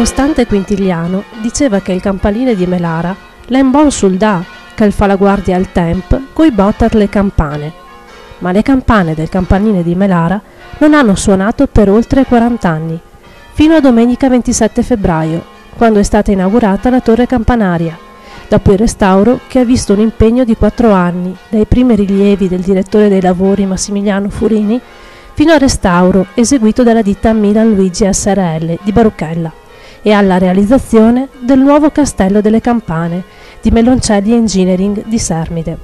Costante Quintiliano diceva che il campanile di Melara l'è un buon soldà che fa la guardia al temp coi botter le campane. Ma le campane del campanile di Melara non hanno suonato per oltre 40 anni, fino a domenica 27 febbraio, quando è stata inaugurata la torre campanaria, dopo il restauro che ha visto un impegno di 4 anni, dai primi rilievi del direttore dei lavori Massimiliano Furini, fino al restauro eseguito dalla ditta Milan Luigi SRL di Baruchella e alla realizzazione del nuovo castello delle campane di Meloncelli Engineering di Sermide.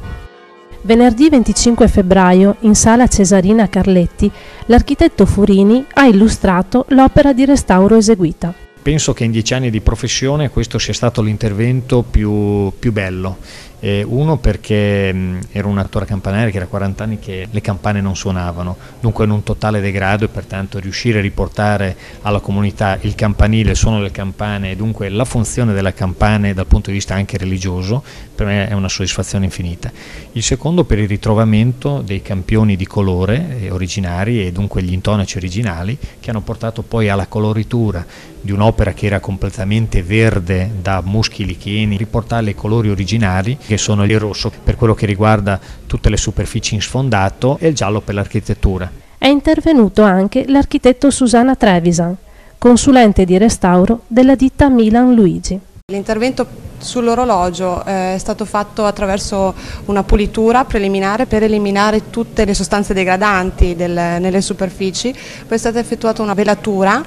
Venerdì 25 febbraio, in sala Cesarina Carletti, l'architetto Furini ha illustrato l'opera di restauro eseguita. Penso che in 10 anni di professione questo sia stato l'intervento più bello. Uno perché era una torre campanaria che era 40 anni che le campane non suonavano, dunque in un totale degrado, e pertanto riuscire a riportare alla comunità il campanile, il suono delle campane e dunque la funzione delle campane dal punto di vista anche religioso, per me è una soddisfazione infinita. Il secondo per il ritrovamento dei campioni di colore originari e dunque gli intonaci originali che hanno portato poi alla coloritura di un'opera che era completamente verde da muschi licheni, riportarle ai colori originari che sono il rosso per quello che riguarda tutte le superfici in sfondato e il giallo per l'architettura. È intervenuto anche l'architetto Susanna Trevisan, consulente di restauro della ditta Milan Luigi. L'intervento sull'orologio è stato fatto attraverso una pulitura preliminare per eliminare tutte le sostanze degradanti nelle superfici, poi è stata effettuata una velatura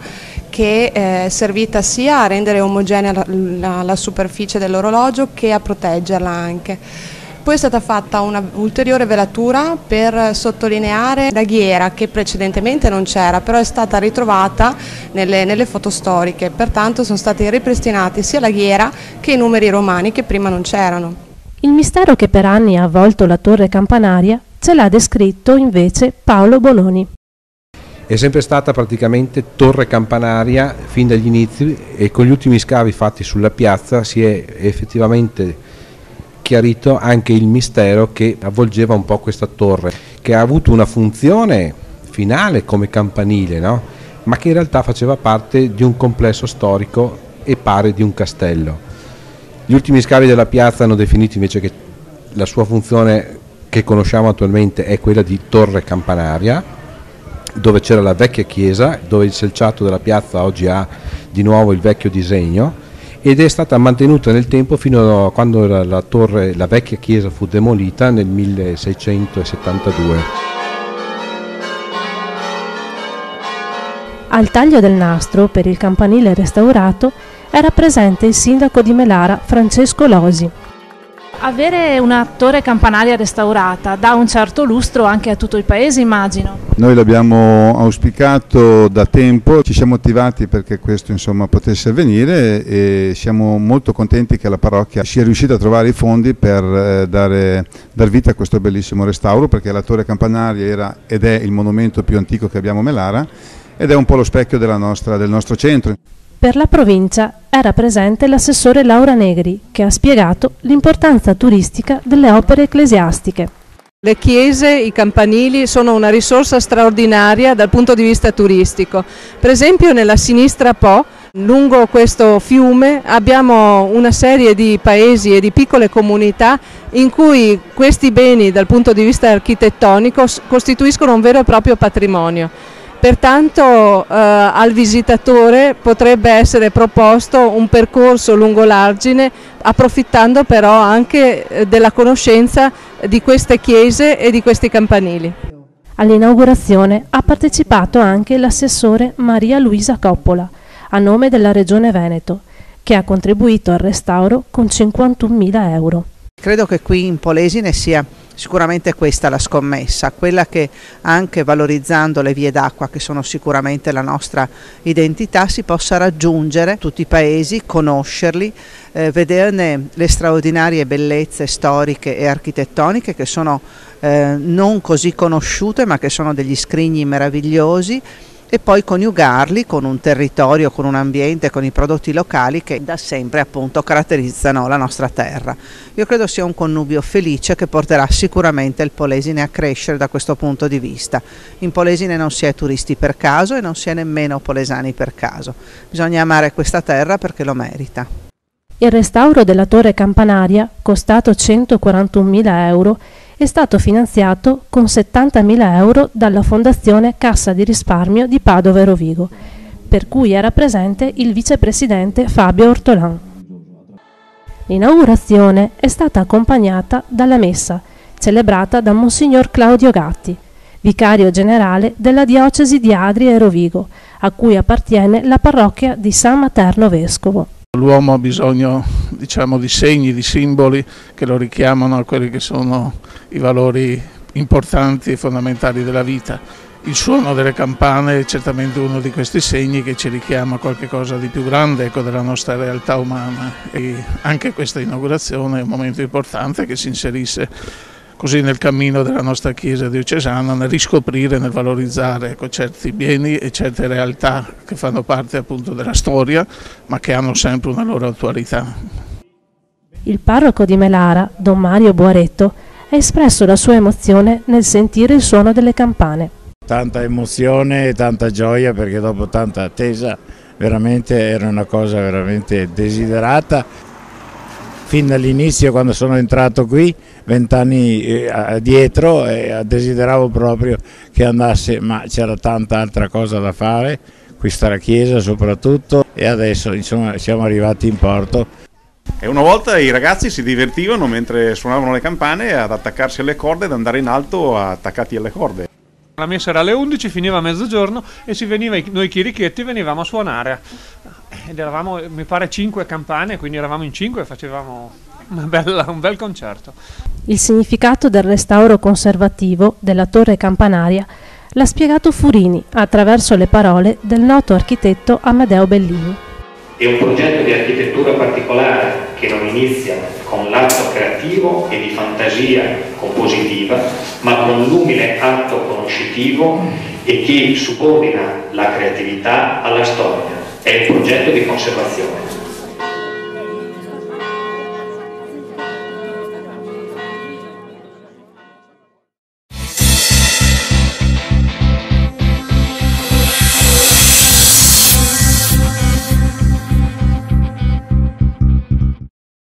che è servita sia a rendere omogenea la superficie dell'orologio che a proteggerla anche. Poi è stata fatta una ulteriore velatura per sottolineare la ghiera che precedentemente non c'era, però è stata ritrovata nelle foto storiche, pertanto sono stati ripristinati sia la ghiera che i numeri romani che prima non c'erano. Il mistero che per anni ha avvolto la torre campanaria ce l'ha descritto invece Paolo Bononi. È sempre stata praticamente torre campanaria fin dagli inizi e con gli ultimi scavi fatti sulla piazza si è effettivamente chiarito anche il mistero che avvolgeva un po' questa torre, che ha avuto una funzione finale come campanile, no? Ma che in realtà faceva parte di un complesso storico e pare di un castello. Gli ultimi scavi della piazza hanno definito invece che la sua funzione che conosciamo attualmente è quella di torre campanaria, dove c'era la vecchia chiesa, dove il selciato della piazza oggi ha di nuovo il vecchio disegno, ed è stata mantenuta nel tempo fino a quando la vecchia chiesa fu demolita nel 1672. Al taglio del nastro per il campanile restaurato era presente il sindaco di Melara, Francesco Losi. Avere una torre campanaria restaurata dà un certo lustro anche a tutto il paese, immagino. Noi l'abbiamo auspicato da tempo, ci siamo attivati perché questo potesse avvenire e siamo molto contenti che la parrocchia sia riuscita a trovare i fondi per dar vita a questo bellissimo restauro, perché la torre campanaria era ed è il monumento più antico che abbiamo a Melara ed è un po' lo specchio del nostro centro. Per la provincia era presente l'assessore Laura Negri, che ha spiegato l'importanza turistica delle opere ecclesiastiche. Le chiese, i campanili sono una risorsa straordinaria dal punto di vista turistico. Per esempio nella Sinistra Po, lungo questo fiume, abbiamo una serie di paesi e di piccole comunità in cui questi beni dal punto di vista architettonico costituiscono un vero e proprio patrimonio. Pertanto al visitatore potrebbe essere proposto un percorso lungo l'argine, approfittando però anche della conoscenza di queste chiese e di questi campanili. All'inaugurazione ha partecipato anche l'assessore Maria Luisa Coppola, a nome della Regione Veneto, che ha contribuito al restauro con 51.000 euro. Credo che qui in Polesine sia sicuramente questa la scommessa, quella che anche valorizzando le vie d'acqua, che sono sicuramente la nostra identità, si possa raggiungere tutti i paesi, conoscerli, vederne le straordinarie bellezze storiche e architettoniche che sono non così conosciute, ma che sono degli scrigni meravigliosi, e poi coniugarli con un territorio, con un ambiente, con i prodotti locali che da sempre appunto caratterizzano la nostra terra. Io credo sia un connubio felice che porterà sicuramente il Polesine a crescere da questo punto di vista. In Polesine non si è turisti per caso e non si è nemmeno polesani per caso. Bisogna amare questa terra perché lo merita. Il restauro della torre campanaria, costato 141.000 euro, è stato finanziato con 70.000 euro dalla Fondazione Cassa di Risparmio di Padova e Rovigo, per cui era presente il vicepresidente Fabio Ortolan. L'inaugurazione è stata accompagnata dalla messa, celebrata da Monsignor Claudio Gatti, vicario generale della diocesi di Adria e Rovigo, a cui appartiene la parrocchia di San Materno Vescovo. L'uomo ha bisogno, diciamo, di segni, di simboli che lo richiamano a quelli che sono i valori importanti e fondamentali della vita. Il suono delle campane è certamente uno di questi segni che ci richiama a qualche cosa di più grande, ecco, della nostra realtà umana, e anche questa inaugurazione è un momento importante che si inserisce così nel cammino della nostra Chiesa diocesana, nel riscoprire, nel valorizzare, ecco, certi beni e certe realtà che fanno parte appunto della storia, ma che hanno sempre una loro attualità. Il parroco di Melara, Don Mario Boaretto, ha espresso la sua emozione nel sentire il suono delle campane. Tanta emozione e tanta gioia, perché dopo tanta attesa veramente era una cosa veramente desiderata. Fin dall'inizio, quando sono entrato qui, 20 anni addietro, desideravo proprio che andasse, ma c'era tanta altra cosa da fare, qui sta la chiesa soprattutto, e adesso insomma siamo arrivati in porto. E una volta i ragazzi si divertivano mentre suonavano le campane ad attaccarsi alle corde ed andare in alto attaccati alle corde. La messa era alle 11, finiva a mezzogiorno e si veniva, noi chierichetti venivamo a suonare. Ed eravamo, mi pare, 5 campane, quindi eravamo in 5 e facevamo un bel concerto. Il significato del restauro conservativo della torre campanaria l'ha spiegato Furini attraverso le parole del noto architetto Amedeo Bellini. È un progetto di architettura particolare che non inizia con l'atto creativo e di fantasia compositiva, ma con l'umile atto conoscitivo e che subordina la creatività alla storia. È un progetto di conservazione.